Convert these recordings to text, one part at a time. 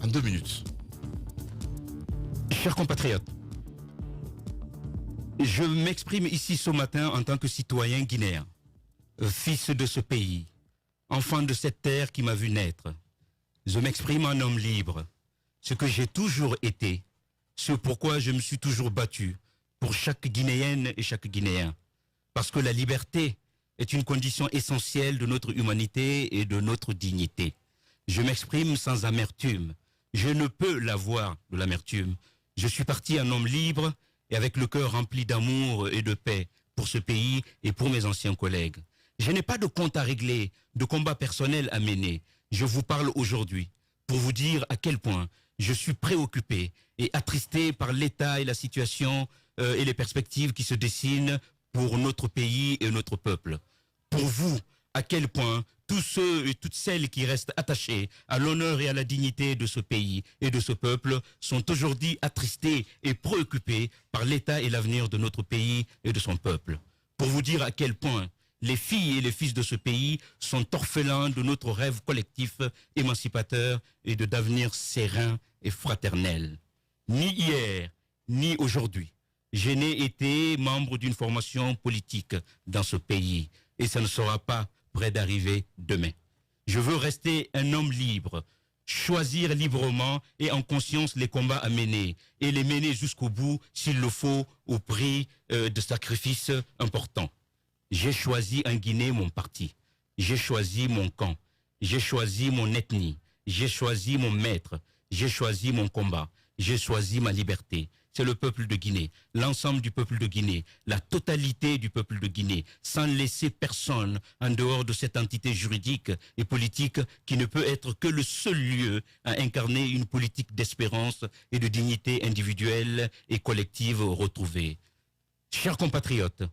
2 minutes. Chers compatriotes, je m'exprime ici ce matin en tant que citoyen guinéen, fils de ce pays, enfant de cette terre qui m'a vu naître. Je m'exprime en homme libre, ce que j'ai toujours été, ce pourquoi je me suis toujours battu pour chaque Guinéenne et chaque Guinéen. Parce que la liberté est une condition essentielle de notre humanité et de notre dignité. Je m'exprime sans amertume. Je ne peux l'avoir de l'amertume. Je suis parti un homme libre et avec le cœur rempli d'amour et de paix pour ce pays et pour mes anciens collègues. Je n'ai pas de compte à régler, de combat personnel à mener. Je vous parle aujourd'hui pour vous dire à quel point je suis préoccupé et attristé par l'état et la situation et les perspectives qui se dessinent pour notre pays et notre peuple. Pour vous, à quel point tous ceux et toutes celles qui restent attachés à l'honneur et à la dignité de ce pays et de ce peuple sont aujourd'hui attristés et préoccupés par l'état et l'avenir de notre pays et de son peuple. Pour vous dire à quel point les filles et les fils de ce pays sont orphelins de notre rêve collectif émancipateur et d'avenir serein et fraternel. Ni hier, ni aujourd'hui, je n'ai été membre d'une formation politique dans ce pays et ça ne sera pas près d'arriver demain. Je veux rester un homme libre, choisir librement et en conscience les combats à mener et les mener jusqu'au bout s'il le faut au prix de sacrifices importants. J'ai choisi en Guinée mon parti, j'ai choisi mon camp, j'ai choisi mon ethnie, j'ai choisi mon maître, j'ai choisi mon combat, j'ai choisi ma liberté. C'est le peuple de Guinée, l'ensemble du peuple de Guinée, la totalité du peuple de Guinée, sans laisser personne en dehors de cette entité juridique et politique qui ne peut être que le seul lieu à incarner une politique d'espérance et de dignité individuelle et collective retrouvée. Chers compatriotes,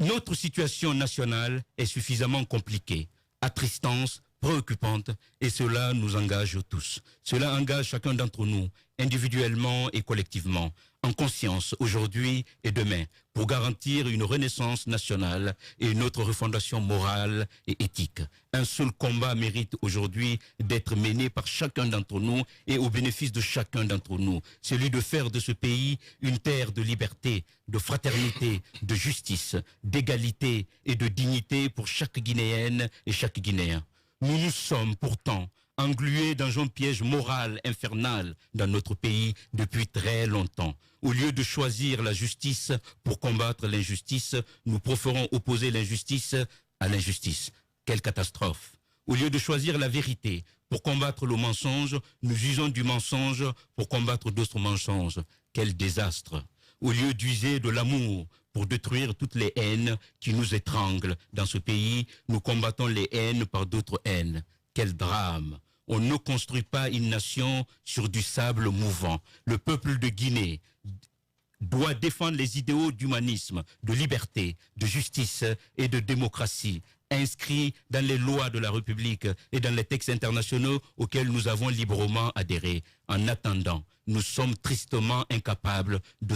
notre situation nationale est suffisamment compliquée, attristante, préoccupante, et cela nous engage tous. Cela engage chacun d'entre nous, individuellement et collectivement, en conscience, aujourd'hui et demain, pour garantir une renaissance nationale et une autre refondation morale et éthique. Un seul combat mérite aujourd'hui d'être mené par chacun d'entre nous et au bénéfice de chacun d'entre nous, celui de faire de ce pays une terre de liberté, de fraternité, de justice, d'égalité et de dignité pour chaque Guinéenne et chaque Guinéen. Nous nous sommes pourtant englués dans un piège moral infernal dans notre pays depuis très longtemps. Au lieu de choisir la justice pour combattre l'injustice, nous préférons opposer l'injustice à l'injustice. Quelle catastrophe! Au lieu de choisir la vérité pour combattre le mensonge, nous usons du mensonge pour combattre d'autres mensonges. Quel désastre! Au lieu d'user de l'amour pour détruire toutes les haines qui nous étranglent dans ce pays, nous combattons les haines par d'autres haines. Quel drame! On ne construit pas une nation sur du sable mouvant. Le peuple de Guinée doit défendre les idéaux d'humanisme, de liberté, de justice et de démocratie, inscrits dans les lois de la République et dans les textes internationaux auxquels nous avons librement adhéré. En attendant, nous sommes tristement incapables de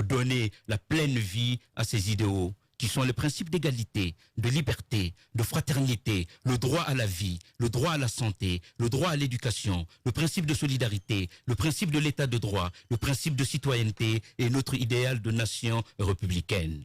donner la pleine vie à ces idéaux, qui sont les principes d'égalité, de liberté, de fraternité, le droit à la vie, le droit à la santé, le droit à l'éducation, le principe de solidarité, le principe de l'état de droit, le principe de citoyenneté et notre idéal de nation républicaine.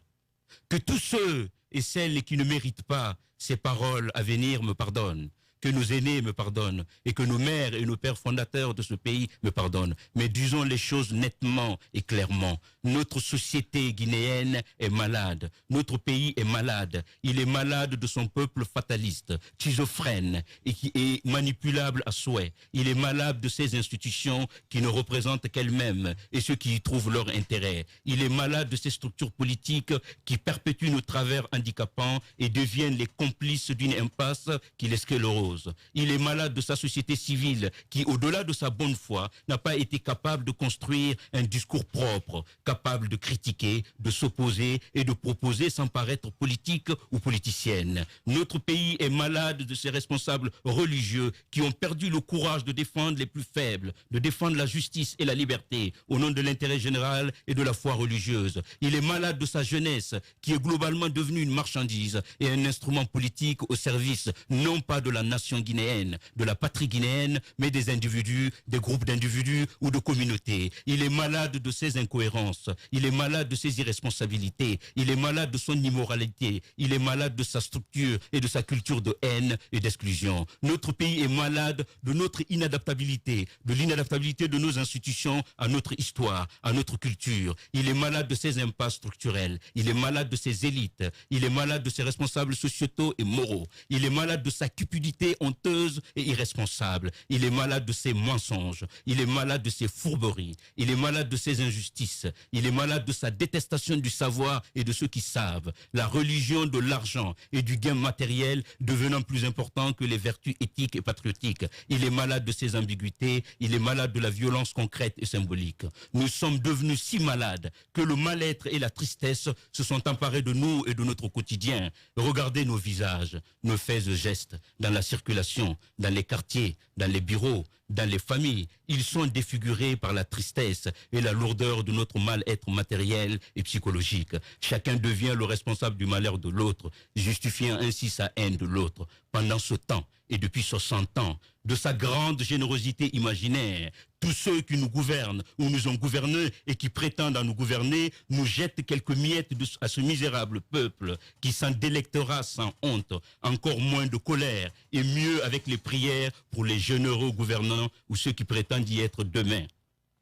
Que tous ceux et celles qui ne méritent pas ces paroles à venir me pardonnent, que nos aînés me pardonnent et que nos mères et nos pères fondateurs de ce pays me pardonnent. Mais disons les choses nettement et clairement. Notre société guinéenne est malade. Notre pays est malade. Il est malade de son peuple fataliste, schizophrène et qui est manipulable à souhait. Il est malade de ses institutions qui ne représentent qu'elles-mêmes et ceux qui y trouvent leur intérêt. Il est malade de ses structures politiques qui perpétuent nos travers handicapants et deviennent les complices d'une impasse qui les sclérose. Il est malade de sa société civile qui, au-delà de sa bonne foi, n'a pas été capable de construire un discours propre, capable de critiquer, de s'opposer et de proposer sans paraître politique ou politicienne. Notre pays est malade de ses responsables religieux qui ont perdu le courage de défendre les plus faibles, de défendre la justice et la liberté au nom de l'intérêt général et de la foi religieuse. Il est malade de sa jeunesse qui est globalement devenue une marchandise et un instrument politique au service non pas de la nation nation guinéenne, de la patrie guinéenne, mais des individus, des groupes d'individus ou de communautés. Il est malade de ses incohérences, il est malade de ses irresponsabilités, il est malade de son immoralité, il est malade de sa structure et de sa culture de haine et d'exclusion. Notre pays est malade de notre inadaptabilité, de l'inadaptabilité de nos institutions à notre histoire, à notre culture. Il est malade de ses impasses structurelles, il est malade de ses élites, il est malade de ses responsables sociétaux et moraux, il est malade de sa cupidité honteuse et irresponsable, il est malade de ses mensonges, il est malade de ses fourberies, il est malade de ses injustices, il est malade de sa détestation du savoir et de ceux qui savent, la religion de l'argent et du gain matériel devenant plus important que les vertus éthiques et patriotiques. Il est malade de ses ambiguïtés, il est malade de la violence concrète et symbolique. Nous sommes devenus si malades que le mal-être et la tristesse se sont emparés de nous et de notre quotidien. Regardez nos visages, nos faits et gestes, dans la circulation, dans les quartiers, dans les bureaux, dans les familles. Ils sont défigurés par la tristesse et la lourdeur de notre mal-être matériel et psychologique. Chacun devient le responsable du malheur de l'autre, justifiant ainsi sa haine de l'autre. Pendant ce temps, et depuis 60 ans, de sa grande générosité imaginaire, tous ceux qui nous gouvernent ou nous ont gouvernés et qui prétendent à nous gouverner nous jettent quelques miettes à ce misérable peuple qui s'en délectera sans honte, encore moins de colère et mieux avec les prières pour les généreux gouvernants ou ceux qui prétendent y être demain.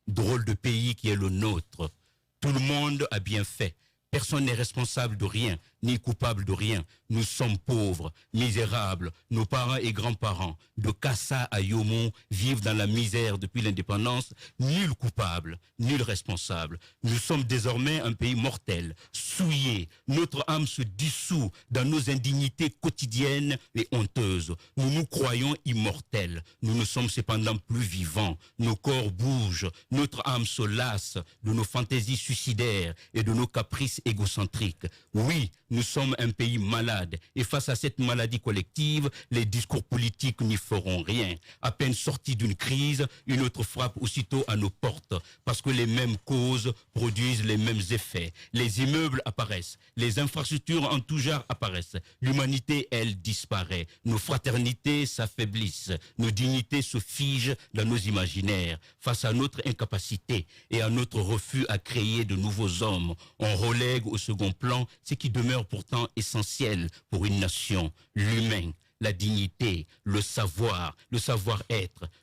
Drôle de pays qui est le nôtre. Tout le monde a bien fait. Personne n'est responsable de rien, ni coupable de rien. Nous sommes pauvres, misérables. Nos parents et grands-parents, de Kassa à Yomo, vivent dans la misère depuis l'indépendance. Nul coupable, nul responsable. Nous sommes désormais un pays mortel, souillé. Notre âme se dissout dans nos indignités quotidiennes et honteuses. Nous nous croyons immortels. Nous ne sommes cependant plus vivants. Nos corps bougent. Notre âme se lasse de nos fantaisies suicidaires et de nos caprices égocentriques. Oui, nous sommes un pays malade et face à cette maladie collective, les discours politiques n'y feront rien. À peine sortis d'une crise, une autre frappe aussitôt à nos portes parce que les mêmes causes produisent les mêmes effets. Les immeubles apparaissent, les infrastructures en tout genre apparaissent. L'humanité, elle, disparaît. Nos fraternités s'affaiblissent. Nos dignités se figent dans nos imaginaires. Face à notre incapacité et à notre refus à créer de nouveaux hommes, on relègue au second plan ce qui demeure pourtant essentiel pour une nation, l'humain, la dignité, le savoir-être,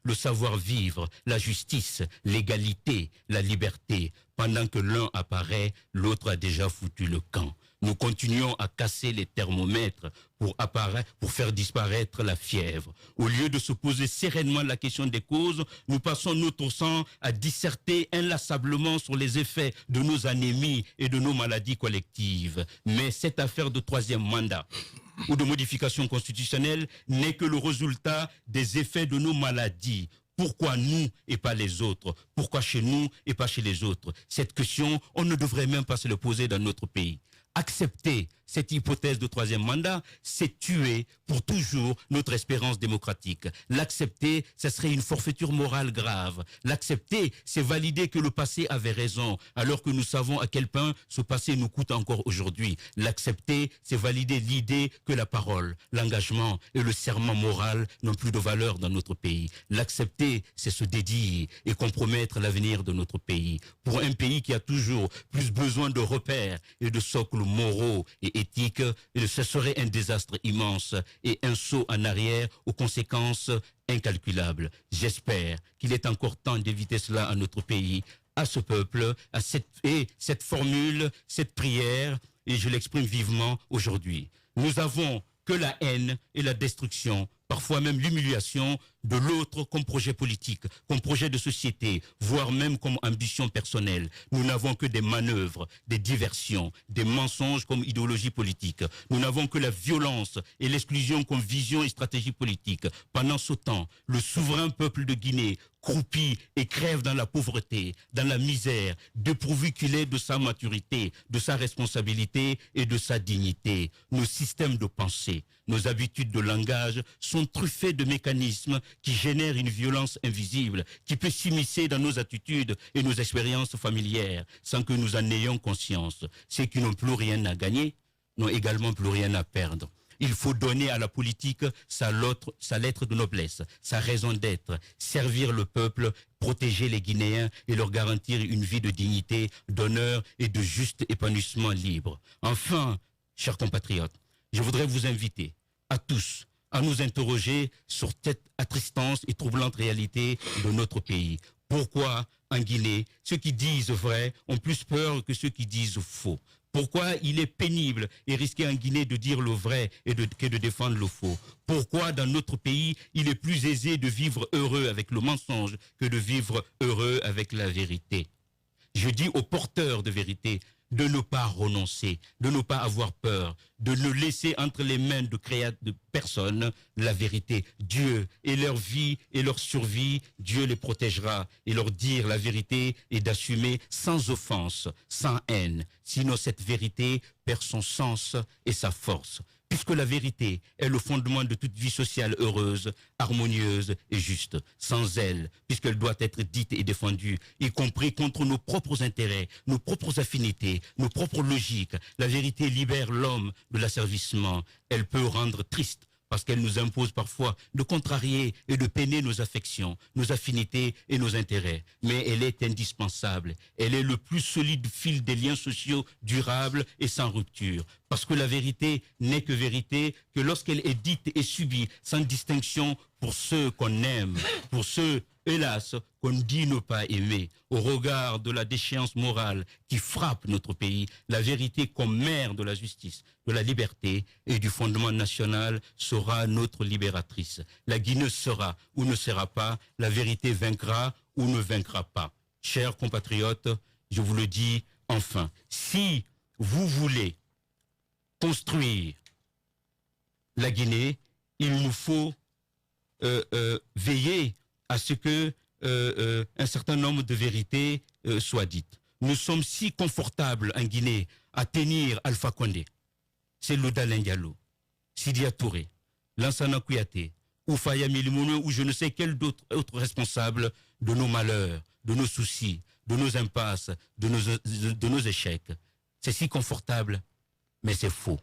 le savoir-vivre, la justice, l'égalité, la liberté. Pendant que l'un apparaît, l'autre a déjà foutu le camp. Nous continuons à casser les thermomètres pour faire disparaître la fièvre. Au lieu de se poser sereinement la question des causes, nous passons notre temps à disserter inlassablement sur les effets de nos anémies et de nos maladies collectives. Mais cette affaire de troisième mandat ou de modification constitutionnelle n'est que le résultat des effets de nos maladies. Pourquoi nous et pas les autres? Pourquoi chez nous et pas chez les autres? Cette question, on ne devrait même pas se le poser dans notre pays. Accepter cette hypothèse de troisième mandat, c'est tuer pour toujours notre espérance démocratique. L'accepter, ce serait une forfaiture morale grave. L'accepter, c'est valider que le passé avait raison, alors que nous savons à quel point ce passé nous coûte encore aujourd'hui. L'accepter, c'est valider l'idée que la parole, l'engagement et le serment moral n'ont plus de valeur dans notre pays. L'accepter, c'est se dédier et compromettre l'avenir de notre pays. Pour un pays qui a toujours plus besoin de repères et de socles moraux et éthique, ce serait un désastre immense et un saut en arrière aux conséquences incalculables. J'espère qu'il est encore temps d'éviter cela à notre pays, à ce peuple, cette formule, cette prière, et je l'exprime vivement aujourd'hui. Nous avons que la haine et la destruction, parfois même l'humiliation de l'autre comme projet politique, comme projet de société, voire même comme ambition personnelle. Nous n'avons que des manœuvres, des diversions, des mensonges comme idéologie politique. Nous n'avons que la violence et l'exclusion comme vision et stratégie politique. Pendant ce temps, le souverain peuple de Guinée croupit et crève dans la pauvreté, dans la misère, dépourvu qu'il est de sa maturité, de sa responsabilité et de sa dignité. Nos systèmes de pensée, nos habitudes de langage sont truffés de mécanismes qui génèrent une violence invisible, qui peut s'immiscer dans nos attitudes et nos expériences familières, sans que nous en ayons conscience. Ceux qui n'ont plus rien à gagner n'ont également plus rien à perdre. Il faut donner à la politique sa lettre de noblesse, sa raison d'être, servir le peuple, protéger les Guinéens et leur garantir une vie de dignité, d'honneur et de juste épanouissement libre. Enfin, chers compatriotes, je voudrais vous inviter à tous à nous interroger sur cette attristante et troublante réalité de notre pays. Pourquoi, en Guinée, ceux qui disent vrai ont plus peur que ceux qui disent faux? Pourquoi il est pénible et risqué en Guinée de dire le vrai que de défendre le faux? Pourquoi dans notre pays, il est plus aisé de vivre heureux avec le mensonge que de vivre heureux avec la vérité? Je dis aux porteurs de vérité de ne pas renoncer, de ne pas avoir peur, de ne laisser entre les mains de personne la vérité. Dieu et leur vie et leur survie, Dieu les protégera et leur dire la vérité et d'assumer sans offense, sans haine. Sinon cette vérité perd son sens et sa force. Puisque la vérité est le fondement de toute vie sociale heureuse, harmonieuse et juste. Sans elle, puisqu'elle doit être dite et défendue, y compris contre nos propres intérêts, nos propres affinités, nos propres logiques, la vérité libère l'homme de l'asservissement. Elle peut rendre triste, parce qu'elle nous impose parfois de contrarier et de peiner nos affections, nos affinités et nos intérêts. Mais elle est indispensable. Elle est le plus solide fil des liens sociaux durables et sans rupture. Parce que la vérité n'est que vérité que lorsqu'elle est dite et subie sans distinction pour ceux qu'on aime, pour ceux, hélas, qu'on dit ne pas aimer. Au regard de la déchéance morale qui frappe notre pays, la vérité comme mère de la justice, de la liberté et du fondement national sera notre libératrice. La Guinée sera ou ne sera pas, la vérité vaincra ou ne vaincra pas. Chers compatriotes, je vous le dis enfin, si vous voulez construire la Guinée, il nous faut veiller à ce que un certain nombre de vérités soient dites. Nous sommes si confortables en Guinée à tenir Alpha Condé, Cellou Dalein Diallo, Sidia Touré, Lansana Kouyaté, ou Faya Milimono, ou je ne sais quel autre responsable de nos malheurs, de nos soucis, de nos impasses, de nos échecs. C'est si confortable, mais c'est faux.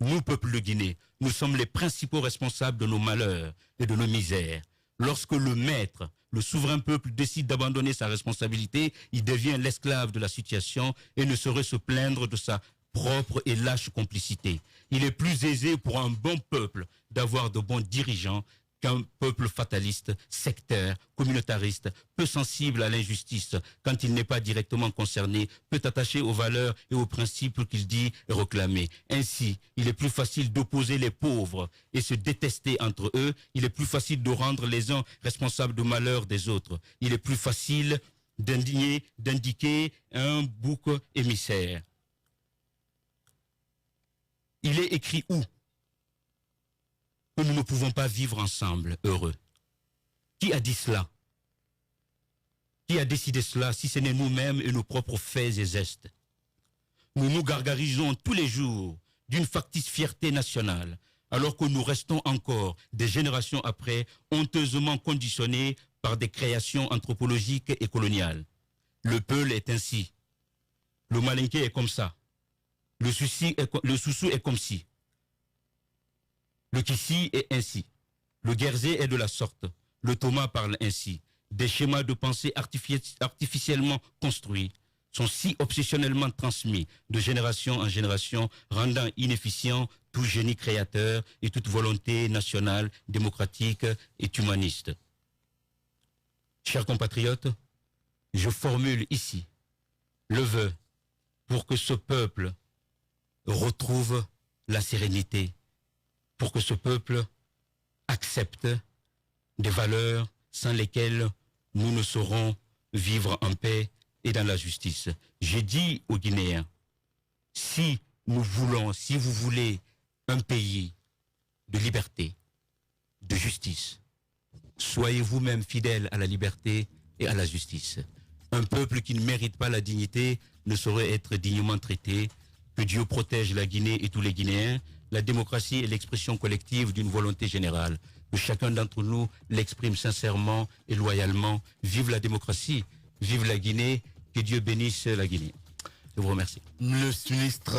Nous, peuple de Guinée, nous sommes les principaux responsables de nos malheurs et de nos misères. Lorsque le maître, le souverain peuple décide d'abandonner sa responsabilité, il devient l'esclave de la situation et ne saurait se plaindre de sa propre et lâche complicité. Il est plus aisé pour un bon peuple d'avoir de bons dirigeants qu'un peuple fataliste, sectaire, communautariste, peu sensible à l'injustice quand il n'est pas directement concerné, peu attaché aux valeurs et aux principes qu'il dit réclamer. Ainsi, il est plus facile d'opposer les pauvres et se détester entre eux. Il est plus facile de rendre les uns responsables du malheur des autres. Il est plus facile d'indiquer un bouc émissaire. Il est écrit où que nous ne pouvons pas vivre ensemble heureux? Qui a dit cela? Qui a décidé cela si ce n'est nous-mêmes et nos propres faits et gestes? Nous nous gargarisons tous les jours d'une factice fierté nationale, alors que nous restons encore, des générations après, honteusement conditionnés par des créations anthropologiques et coloniales. Le Peul est ainsi. Le Malinké est comme ça. Le Soussou est comme si. Le Kissi est ainsi. Le Guerzé est de la sorte. Le Thomas parle ainsi. Des schémas de pensée artificiellement construits sont si obsessionnellement transmis de génération en génération, rendant inefficient tout génie créateur et toute volonté nationale, démocratique et humaniste. Chers compatriotes, je formule ici le vœu pour que ce peuple retrouve la sérénité, pour que ce peuple accepte des valeurs sans lesquelles nous ne saurons vivre en paix et dans la justice. J'ai dit aux Guinéens, si nous voulons, si vous voulez un pays de liberté, de justice, soyez vous-même fidèles à la liberté et à la justice. Un peuple qui ne mérite pas la dignité ne saurait être dignement traité. Que Dieu protège la Guinée et tous les Guinéens. La démocratie est l'expression collective d'une volonté générale. Que chacun d'entre nous l'exprime sincèrement et loyalement. Vive la démocratie, vive la Guinée, que Dieu bénisse la Guinée. Je vous remercie. Le ministre